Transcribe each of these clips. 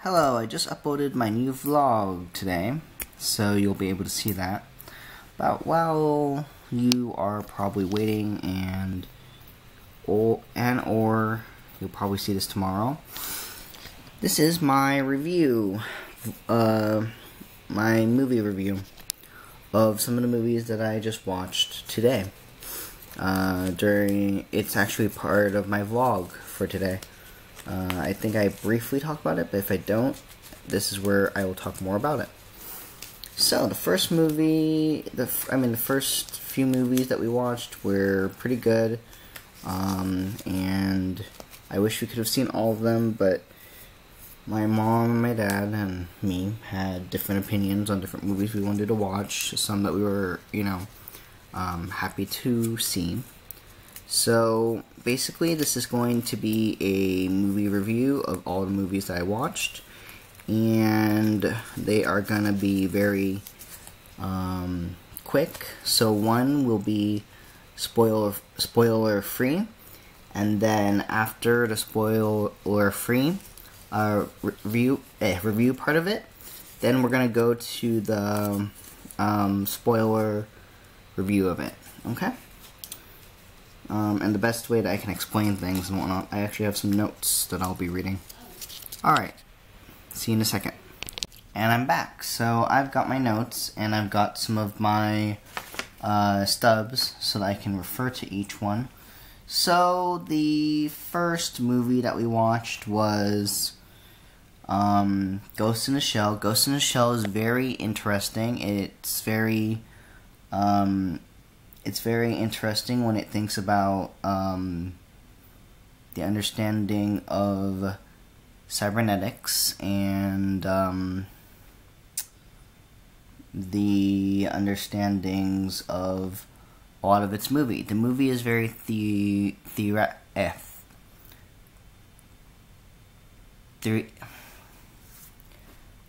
Hello, I just uploaded my new vlog today, so you'll be able to see that. But while you are probably waiting or you'll probably see this tomorrow, this is my review, my movie review of some of the movies that I just watched today. It's actually part of my vlog for today. I think I briefly talked about it, but if I don't, this is where I will talk more about it. So, the first movie, the first few movies that we watched were pretty good, and I wish we could have seen all of them, but my mom, my dad, and me had different opinions on different movies we wanted to watch, some that we were, happy to see. So, basically, this is going to be a movie review of all the movies that I watched, and they are going to be very quick. So, one will be spoiler free, and then after the spoiler free review part of it, then we're going to go to the spoiler review of it, okay? And the best way that I can explain things and whatnot, I actually have some notes that I'll be reading. Alright, see you in a second. And I'm back. So I've got my notes, and I've got some of my stubs so that I can refer to each one. So the first movie that we watched was Ghost in the Shell. Ghost in the Shell is very interesting. It's very interesting when it thinks about the understanding of cybernetics and the understandings of a lot of its movie. The movie is very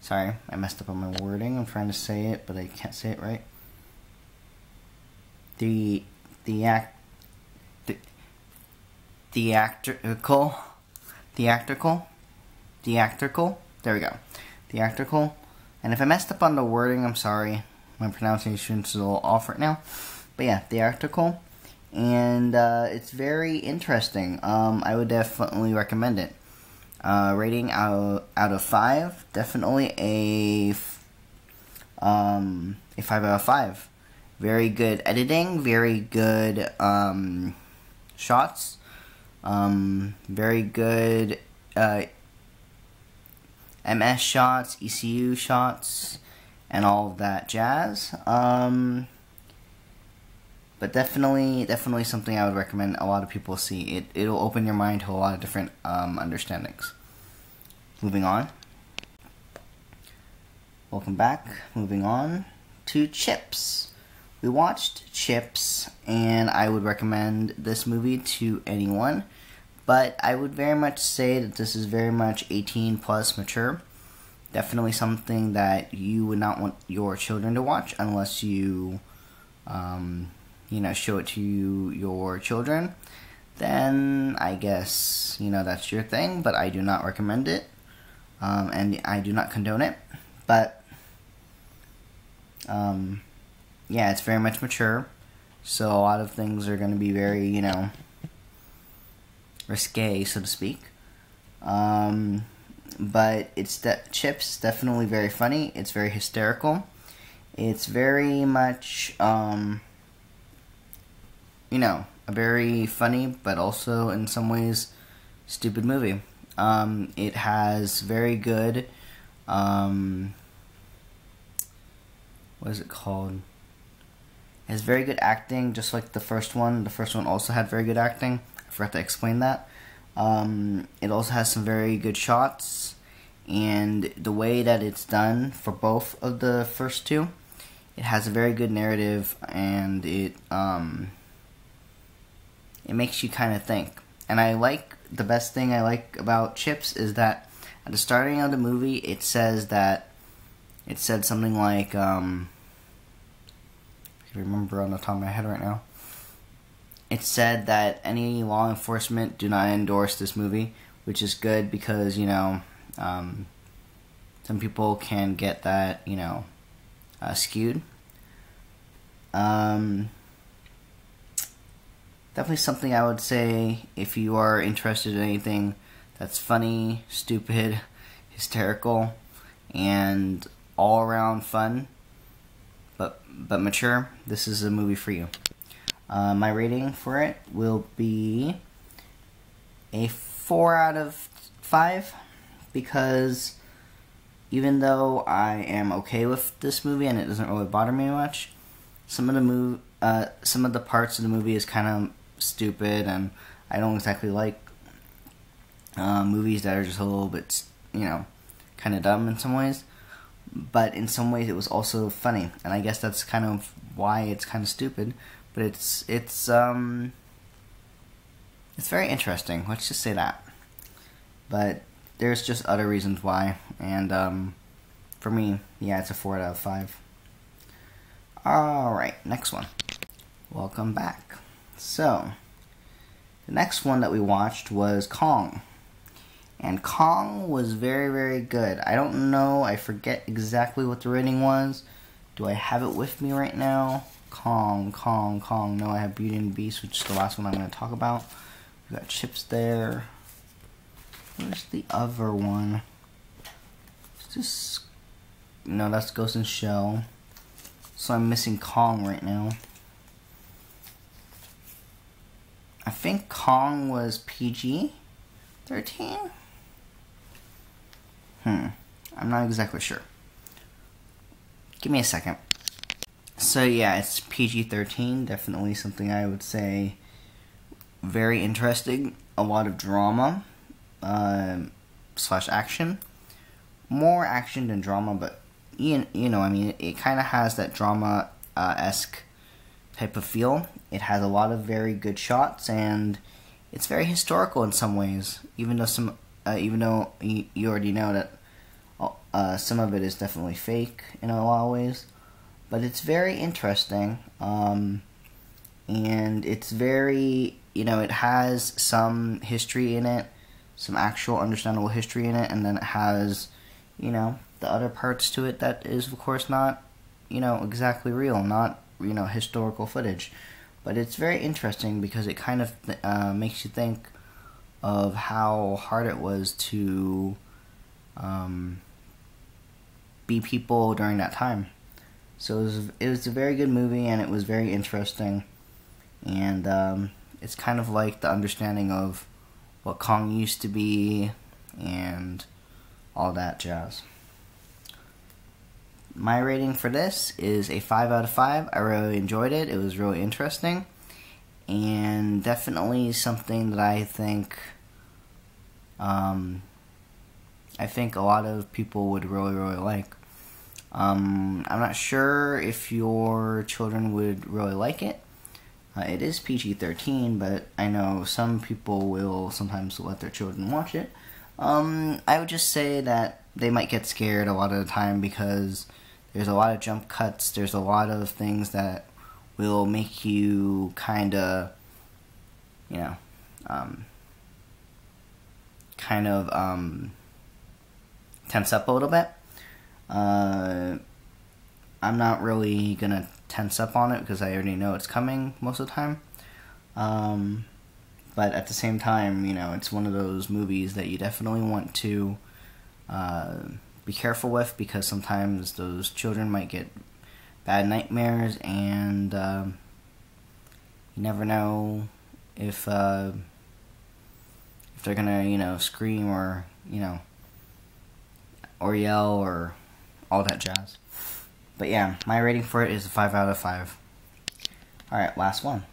sorry, I messed up on my wording. I'm trying to say it, but I can't say it right. Theatrical, there we go, theatrical, and if I messed up on the wording, I'm sorry, my pronunciation is a little off right now, but yeah, theatrical, and it's very interesting. I would definitely recommend it. Rating out of 5, definitely a 5 out of 5. Very good editing, very good shots, very good MS shots, ECU shots, and all of that jazz. But definitely something I would recommend a lot of people see. It'll open your mind to a lot of different understandings. Moving on. Welcome back. Moving on to Chips. We watched Chips, and I would recommend this movie to anyone, but I would very much say that this is very much 18 plus mature. Definitely something that you would not want your children to watch unless you, show it to your children. Then I guess, that's your thing, but I do not recommend it, and I do not condone it, but, yeah, it's very much mature, so a lot of things are going to be very, risque, so to speak. But Chips definitely very funny. It's very hysterical. It's very much, a very funny, but also in some ways stupid movie. It has very good, what is it called? It has very good acting, just like the first one. The first one also had very good acting. I forgot to explain that. It also has some very good shots, and the way that it's done for both of the first two, it has a very good narrative, and it makes you kind of think. And the best thing I like about Chips is that at the starting of the movie, it said something like, I remember on the top of my head right now. It said that any law enforcement do not endorse this movie, which is good because, some people can get that, skewed. Definitely something I would say if you are interested in anything that's funny, stupid, hysterical, and all around fun, but mature. This is a movie for you. My rating for it will be a 4 out of 5, because even though I am okay with this movie and it doesn't really bother me much, some of the parts of the movie is kind of stupid, and I don't exactly like movies that are just a little bit, kind of dumb in some ways. But in some ways, it was also funny, and I guess that's kind of why it's kind of stupid. But it's very interesting. Let's just say that. But there's just other reasons why, and for me, yeah, it's a 4 out of 5. All right, next one. Welcome back. So, the next one that we watched was Kong. And Kong was very, very good. I don't know, I forget exactly what the rating was. Do I have it with me right now? Kong. No, I have Beauty and the Beast, which is the last one I'm going to talk about. We got Chips there. Where's the other one? Is this... No, that's Ghost in Shell. So I'm missing Kong right now. I think Kong was PG-13? I'm not exactly sure. Give me a second. So yeah, it's PG-13. Definitely something I would say very interesting. A lot of drama slash action. More action than drama, but I mean, it kind of has that drama-esque type of feel. It has a lot of very good shots, and it's very historical in some ways. Even though you already know that some of it is definitely fake in a lot of ways, but it's very interesting. And it's very, it has some history in it, some actual understandable history in it, and then it has, the other parts to it that is, of course, not, exactly real, not, historical footage. But it's very interesting because it kind of makes you think of how hard it was to be people during that time. So it was a very good movie, and it was very interesting. And it's kind of like the understanding of what Kong used to be and all that jazz. My rating for this is a 5 out of 5. I really enjoyed it. It was really interesting. And definitely something that I think a lot of people would really, really like. I'm not sure if your children would really like it. It is PG-13, but I know some people will sometimes let their children watch it. I would just say that they might get scared a lot of the time because there's a lot of jump cuts, there's a lot of things that will make you kind of, tense up a little bit. I'm not really gonna tense up on it because I already know it's coming most of the time. But at the same time, it's one of those movies that you definitely want to be careful with, because sometimes those children might get bad nightmares, and you never know if they're gonna, scream or, or yell or all that jazz. But yeah, my rating for it is a 5 out of 5. Alright, last one.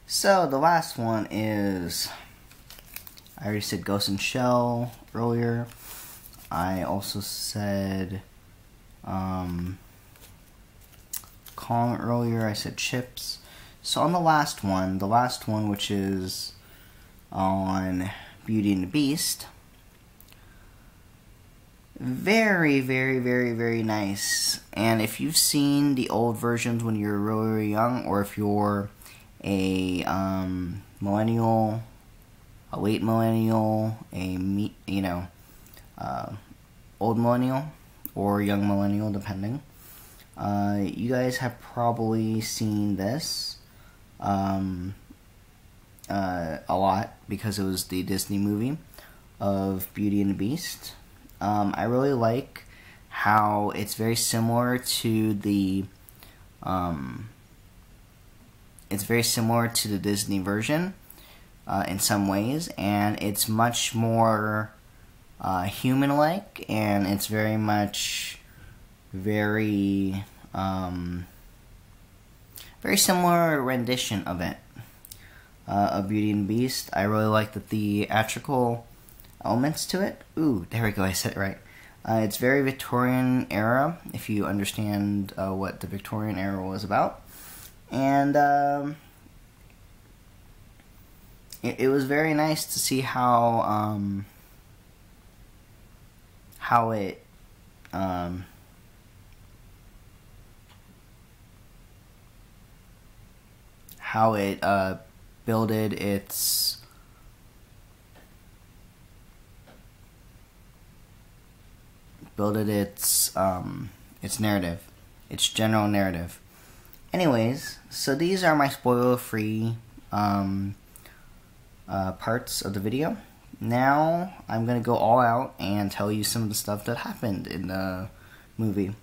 So, the last one is, I already said Ghost in Shell earlier. I also said Kong earlier. I said Chips. So on the last one, which is on Beauty and the Beast, very, very, very, very nice. And if you've seen the old versions when you were really, really young, or if you're a millennial, a late millennial, old millennial or young millennial, depending, you guys have probably seen this a lot because it was the Disney movie of Beauty and the Beast. I really like how it's very similar to the Disney version in some ways, and it's much more human-like, and it's very much very similar rendition of it, of Beauty and the Beast. I really like the theatrical elements to it. Ooh, there we go, I said it right. It's very Victorian era, if you understand what the Victorian era was about. And it was very nice to see how it builded its narrative, its general narrative. Anyways, so these are my spoiler-free parts of the video. Now I'm gonna go all out and tell you some of the stuff that happened in the movie.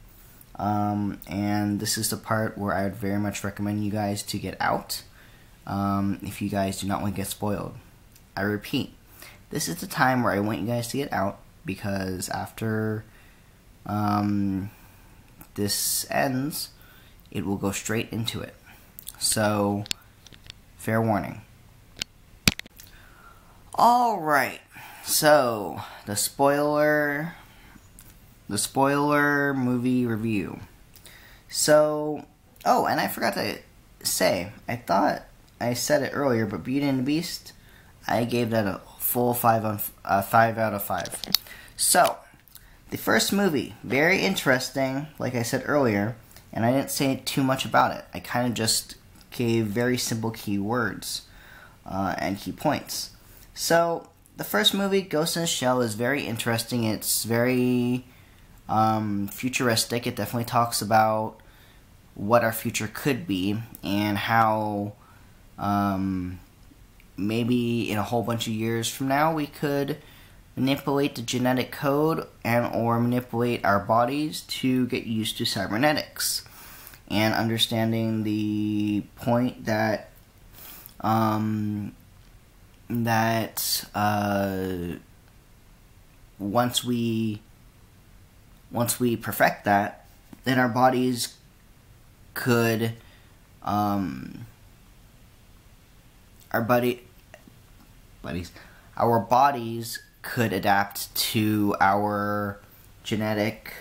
And this is the part where I would very much recommend you guys to get out if you guys do not want to get spoiled. I repeat, this is the time where I want you guys to get out, because after this ends, it will go straight into it. So, fair warning. Alright, so the spoiler movie review. So, oh, and I forgot to say, I thought I said it earlier, but Beauty and the Beast, I gave that a full 5 out of 5. So, the first movie, very interesting, like I said earlier, and I didn't say too much about it. I kind of just gave very simple key words and key points. So, the first movie, Ghost in the Shell, is very interesting. It's very futuristic. It definitely talks about what our future could be, and how maybe in a whole bunch of years from now we could manipulate the genetic code or manipulate our bodies to get used to cybernetics, and understanding the point that once we perfect that, then our bodies could our bodies could adapt to our genetic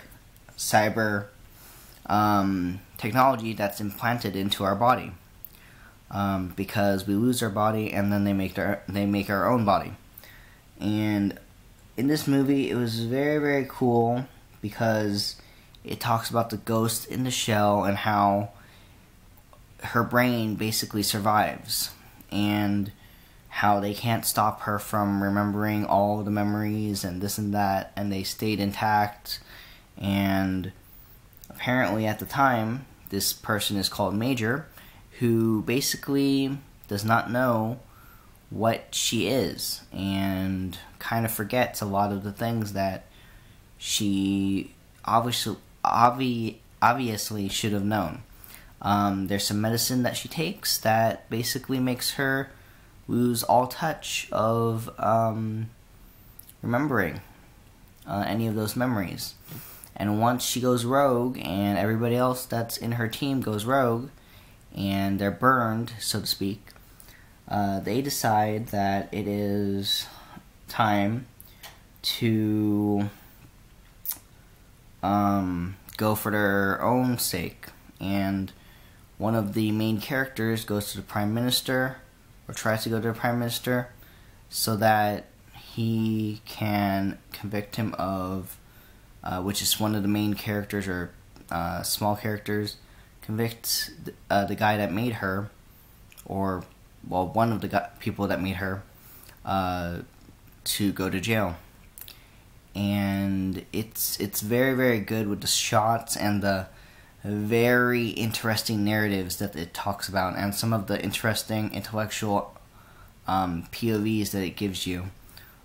cyber technology that's implanted into our body, because we lose our body and then they make our own body. And in this movie, it was very, very cool because it talks about the ghost in the shell and how her brain basically survives, and how they can't stop her from remembering all the memories and this and that, and they stayed intact. And apparently at the time, this person is called Major, who basically does not know what she is, and kind of forgets a lot of the things that she obviously should have known. There's some medicine that she takes that basically makes her lose all touch of remembering any of those memories. And once she goes rogue, and everybody else that's in her team goes rogue, and they're burned, so to speak, they decide that it is time to go for their own sake. And one of the main characters goes to the Prime Minister, or tries to go to the Prime Minister, so that he can convict him of, which is one of the main characters, or small characters, convict the guy that made her, or, well, one of the people that made her, to go to jail. And it's very, very good with the shots and the very interesting narratives that it talks about, and some of the interesting intellectual POVs that it gives you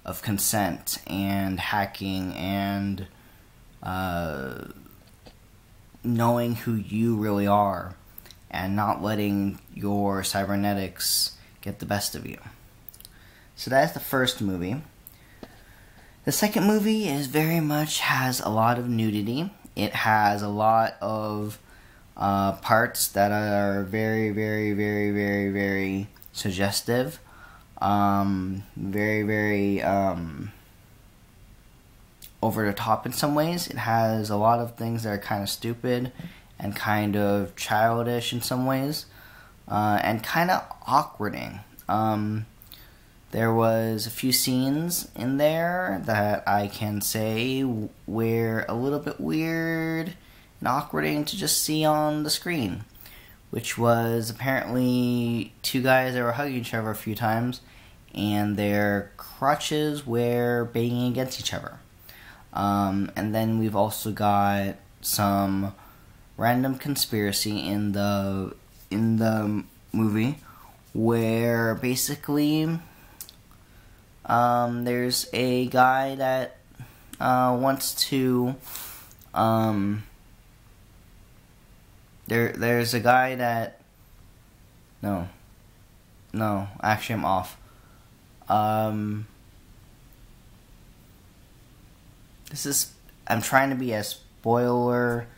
of consent and hacking and knowing who you really are and not letting your cybernetics get the best of you. So that's the first movie. The second movie is very much has a lot of nudity. It has a lot of parts that are very, very, very, very, very suggestive. Very, very over the top in some ways. It has a lot of things that are kind of stupid and kind of childish in some ways, and kind of awkwarding. There was a few scenes in there that I can say were a little bit weird and awkwarding to just see on the screen, which was apparently two guys that were hugging each other a few times, and their crotches were banging against each other. And then we've also got some random conspiracy in the movie where basically there's a guy that wants to there's a guy that no actually I'm off. I'm trying to be as spoiler.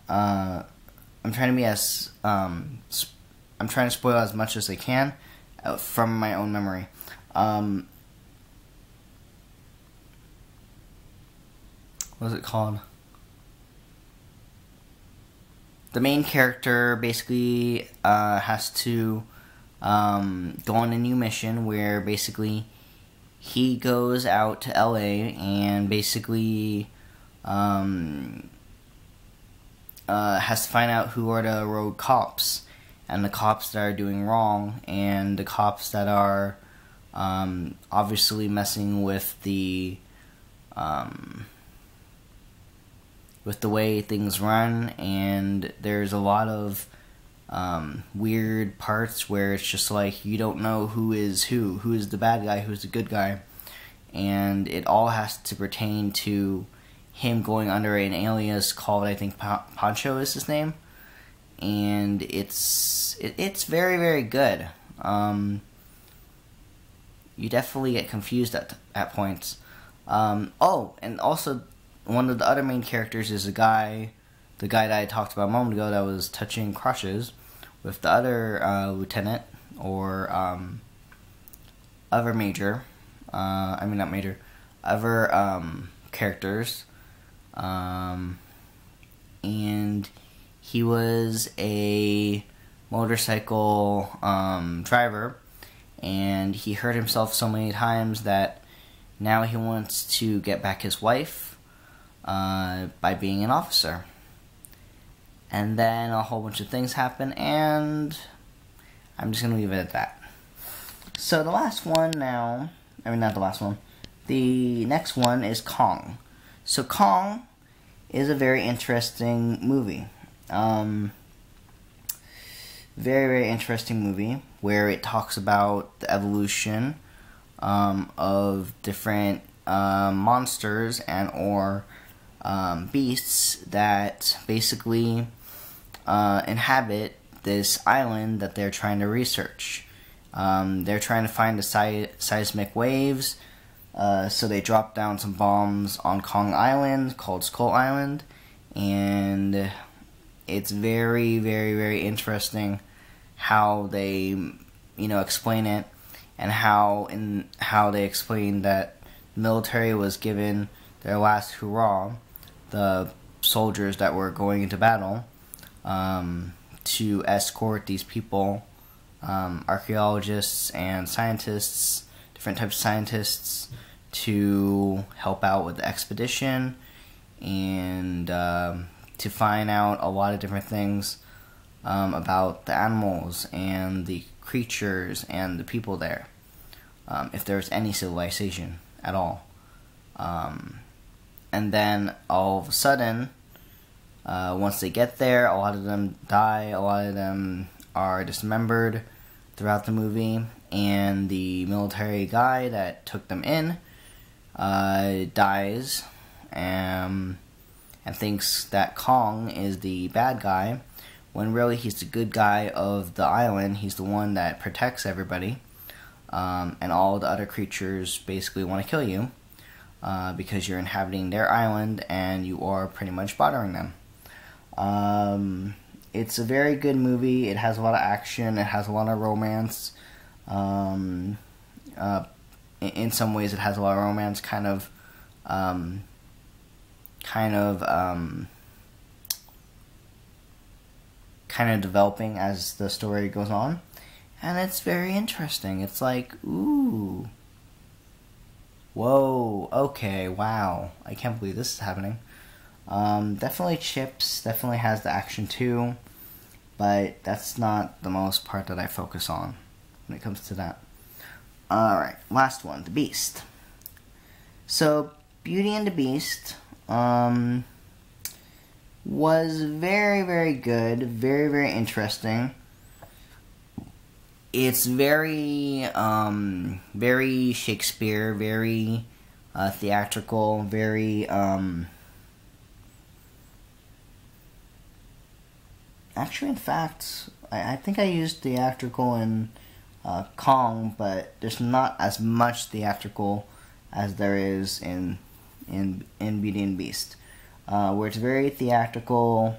I'm trying to spoil as much as I can from my own memory. What is it called? The main character basically has to go on a new mission where basically he goes out to LA and basically has to find out who are the rogue cops, and the cops that are doing wrong, and the cops that are obviously messing with the way things run. And there's a lot of weird parts where it's just like you don't know who is the bad guy, who's the good guy, and it all has to pertain to him going under an alias called, I think, Pancho is his name, and it's very, very good. You definitely get confused at points. Oh, and also one of the other main characters is the guy that I talked about a moment ago that was touching crushes with the other lieutenant or other major. Not major. Other characters. And he was a motorcycle driver, and he hurt himself so many times that now he wants to get back his wife by being an officer. And then a whole bunch of things happen, and I'm just going to leave it at that. So the last one now, not the last one, the next one is Kong. So Kong is a very interesting movie. Very, very interesting movie where it talks about the evolution of different monsters and or beasts that basically inhabit this island that they're trying to research. They're trying to find the seismic waves, so they drop down some bombs on Kong Island called Skull Island, and it's very, very, very interesting how they, explain it, and how they explain that the military was given their last hurrah, the soldiers that were going into battle, to escort these people, archaeologists and scientists, different types of scientists, to help out with the expedition and to find out a lot of different things about the animals and the creatures and the people there, if there's any civilization at all. And and then all of a sudden, once they get there, a lot of them die, a lot of them are dismembered throughout the movie, and the military guy that took them in dies, and thinks that Kong is the bad guy, when really he's the good guy of the island. He's the one that protects everybody, and all the other creatures basically want to kill you because you're inhabiting their island and you are pretty much bothering them. It's a very good movie. It has a lot of action. It has a lot of romance. In some ways, it has a lot of romance, kind of developing as the story goes on, and it's very interesting. It's like, ooh, whoa, okay, wow, I can't believe this is happening. Definitely Chips definitely has the action too, but that's not the most part that I focus on when it comes to that. Alright, last one, The Beast. So, Beauty and the Beast was very, very good, very, very interesting. It's very, very Shakespeare, very theatrical, very, actually, in fact, I think I used theatrical in Kong, but there's not as much theatrical as there is in Beauty and the Beast. Where it's very theatrical.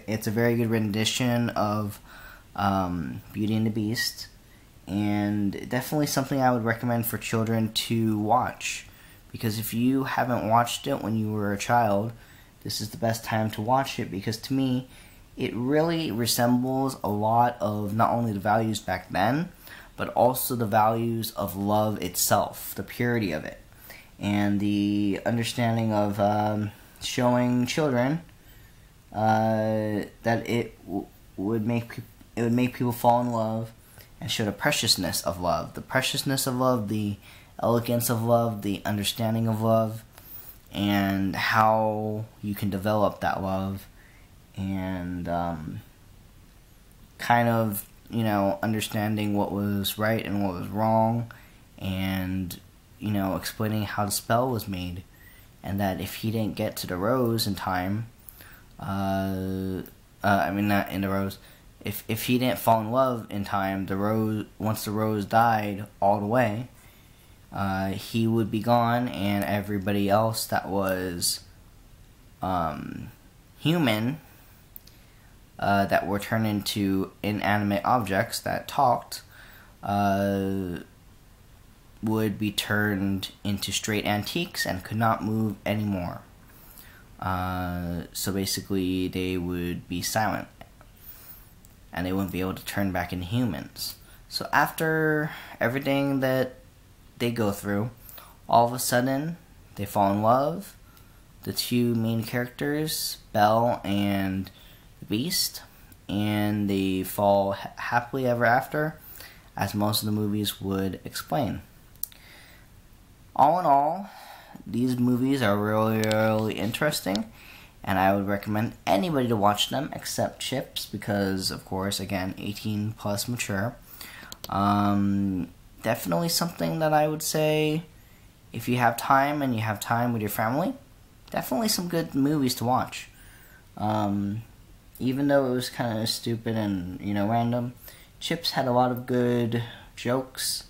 It's a very good rendition of Beauty and the Beast, and definitely something I would recommend for children to watch, because if you haven't watched it when you were a child, this is the best time to watch it, because to me, it really resembles a lot of not only the values back then, but also the values of love itself, the purity of it, and the understanding of showing children that it would make people fall in love, and show the preciousness of love, the elegance of love, the understanding of love, and how you can develop that love, and kind of, you know, understanding what was right and what was wrong, and, you know, explaining how the spell was made. And that if he didn't get to the rose in time, I mean, not in the rose, if he didn't fall in love in time, the rose, once the rose died all the way, he would be gone, and everybody else that was human, that were turned into inanimate objects that talked, would be turned into straight antiques and could not move anymore. So basically, they would be silent, and they wouldn't be able to turn back into humans. So after everything that they go through, all of a sudden, they fall in love. The two main characters, Belle and the Beast, and they fall happily ever after, as most of the movies would explain. All in all, these movies are really, really interesting, and I would recommend anybody to watch them except Chips, because, of course, again, 18 plus mature. Definitely something that I would say, if you have time and you have time with your family, definitely some good movies to watch. Even though it was kind of stupid and, you know, random, Chips had a lot of good jokes.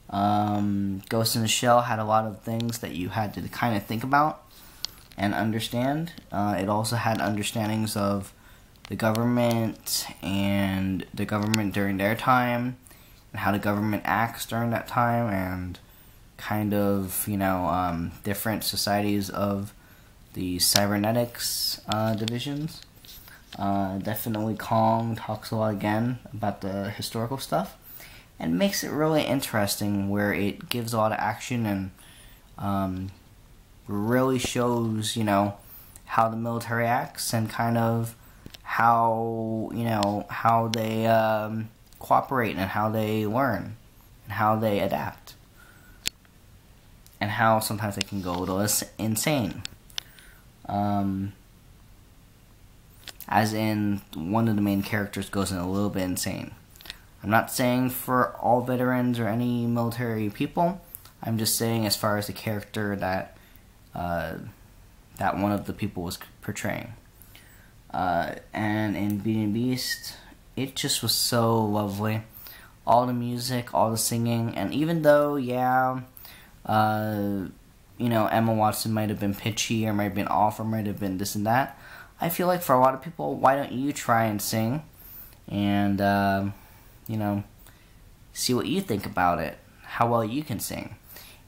Ghost in the Shell had a lot of things that you had to kind of think about and understand. It also had understandings of the government and the government during their time, and how the government acts during that time, and kind of, you know, different societies of the cybernetics divisions. Definitely Kong talks a lot again about the historical stuff, and makes it really interesting, where it gives a lot of action and really shows, you know, how the military acts, and kind of how, you know, how they cooperate, and how they learn, and how they adapt, and how sometimes they can go a little insane. As in, one of the main characters goes in a little bit insane. I'm not saying for all veterans or any military people. I'm just saying as far as the character that that one of the people was portraying. And in Beauty and Beast, it just was so lovely. All the music, all the singing, and even though, yeah, you know, Emma Watson might have been pitchy, or might have been off, or might have been this and that, I feel like for a lot of people, why don't you try and sing, and, you know, see what you think about it, how well you can sing.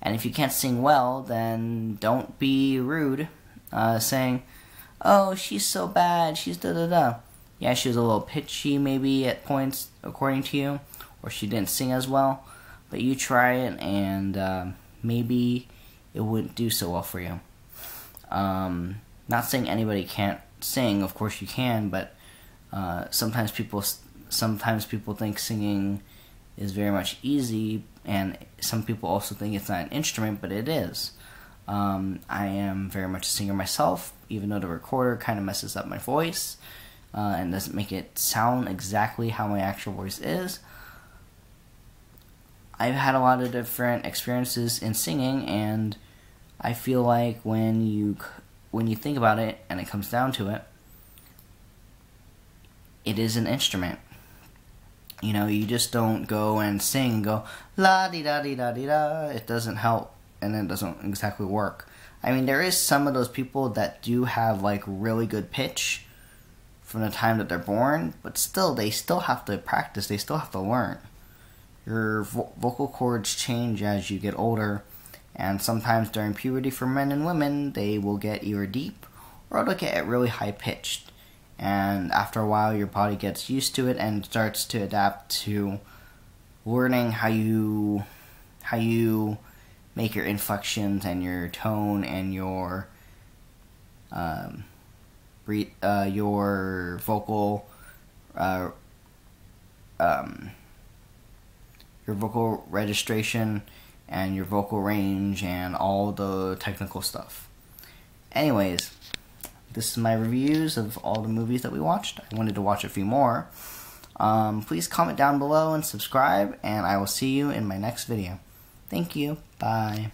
And if you can't sing well, then don't be rude, saying, oh, she's so bad, she's da-da-da. Yeah, she was a little pitchy maybe at points, according to you, or she didn't sing as well, but you try it, and maybe it wouldn't do so well for you. Not saying anybody can't sing, of course you can, but sometimes people think singing is very much easy, and some people also think it's not an instrument, but it is. I am very much a singer myself, even though the recorder kind of messes up my voice and doesn't make it sound exactly how my actual voice is. I've had a lot of different experiences in singing, and I feel like when you think about it and it comes down to it, it is an instrument. You know, you just don't go and sing and go la-di-da-di-da-di-da. It doesn't help, and it doesn't exactly work. I mean, there is some of those people that do have, like, really good pitch from the time that they're born, but still, they still have to practice. They still have to learn. Your vocal cords change as you get older, and sometimes during puberty for men and women, they will get either deep or they'll get really high-pitched. And after a while, your body gets used to it and starts to adapt to learning how you make your inflections and your tone and your vocal registration and your vocal range and all the technical stuff. Anyways, this is my reviews of all the movies that we watched. I wanted to watch a few more. Please comment down below and subscribe, and I will see you in my next video. Thank you. Bye.